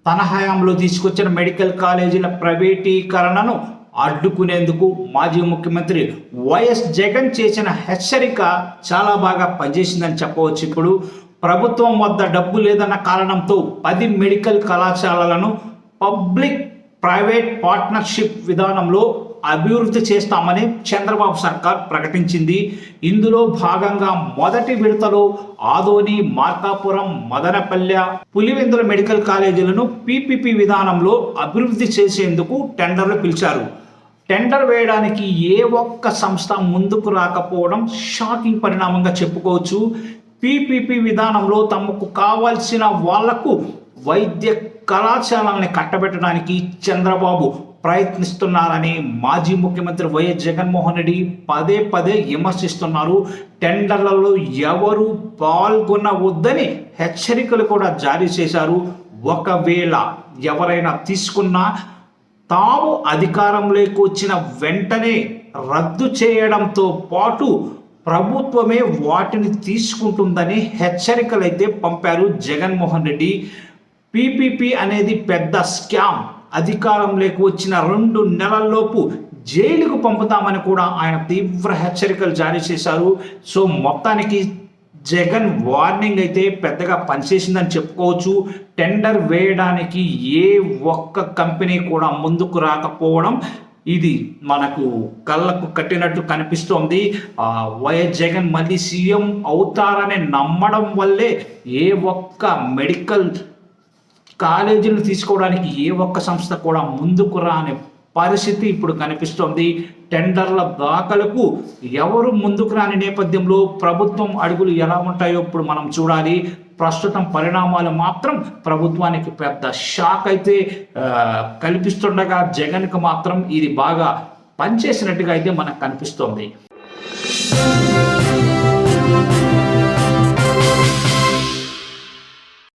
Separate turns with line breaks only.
తన హయాంలో తీసుకొచ్చిన మెడికల్ కాలేజీల ప్రైవేటీకరణను అడ్డుకునేందుకు మాజీ ముఖ్యమంత్రి వైఎస్ జగన్ చేసిన హెచ్చరిక చాలా బాగా పనిచేసిందని చెప్పవచ్చు. ఇప్పుడు ప్రభుత్వం వద్ద డబ్బు లేదన్న కారణంతో 10 మెడికల్ కళాశాలలను పబ్లిక్ ప్రైవేట్ పార్ట్నర్షిప్ విధానంలో అభివృద్ధి చేస్తామని చంద్రబాబు సర్కార్ ప్రకటించింది. ఇందులో భాగంగా మొదటి విడతలో ఆదోని, మార్కాపురం, మదనపల్లె, పులివెందుల మెడికల్ కాలేజీలను పీపీపీ విధానంలో అభివృద్ధి చేసేందుకు టెండర్లు పిలిచారు. టెండర్ వేయడానికి ఏ ఒక్క సంస్థ ముందుకు రాకపోవడం షాకింగ్ పరిణామంగా చెప్పుకోవచ్చు. పీపీపీ విధానంలో తమకు కావాల్సిన వాళ్లకు వైద్య కళాశాలల్ని కట్టబెట్టడానికి చంద్రబాబు ప్రయత్నిస్తున్నారని మాజీ ముఖ్యమంత్రి వైఎస్ జగన్మోహన్ రెడ్డి పదే పదే విమర్శిస్తున్నారు. టెండర్లలో ఎవరు పాల్గొనవద్దని హెచ్చరికలు కూడా జారీ చేశారు. ఒకవేళ ఎవరైనా తీసుకున్నా తాము అధికారంలోకి వచ్చిన వెంటనే రద్దు చేయడంతో పాటు ప్రభుత్వమే వాటిని తీసుకుంటుందని హెచ్చరికలు అయితే పంపారు జగన్మోహన్ రెడ్డి. పీపీపీ అనేది పెద్ద స్కామ్, అధికారంలోకి వచ్చిన 2 నెలల్లోపు జైలుకు పంపుతామని కూడా ఆయన తీవ్ర హెచ్చరికలు జారీ చేశారు. సో మొత్తానికి జగన్ వార్నింగ్ అయితే పెద్దగా పనిచేసిందని చెప్పుకోవచ్చు. టెండర్ వేయడానికి ఏ ఒక్క కంపెనీ కూడా ముందుకు రాకపోవడం ఇది మనకు కళ్ళకు కట్టినట్టు కనిపిస్తోంది. వైఎస్ జగన్ మళ్ళీ సీఎం అవుతారని నమ్మడం వల్లే ఏ ఒక్క మెడికల్ కాలేజీలు తీసుకోవడానికి ఏ ఒక్క సంస్థ కూడా ముందుకు రాని పరిస్థితి ఇప్పుడు కనిపిస్తోంది. టెండర్ల దాఖలకు ఎవరు ముందుకు రాని నేపథ్యంలో ప్రభుత్వం అడుగులు ఎలా ఉంటాయో ఇప్పుడు మనం చూడాలి. ప్రస్తుతం పరిణామాలు మాత్రం ప్రభుత్వానికి పెద్ద షాక్ అయితే కల్పిస్తుండగా జగన్కి మాత్రం ఇది బాగా పనిచేసినట్టుగా అయితే మనకు కనిపిస్తోంది.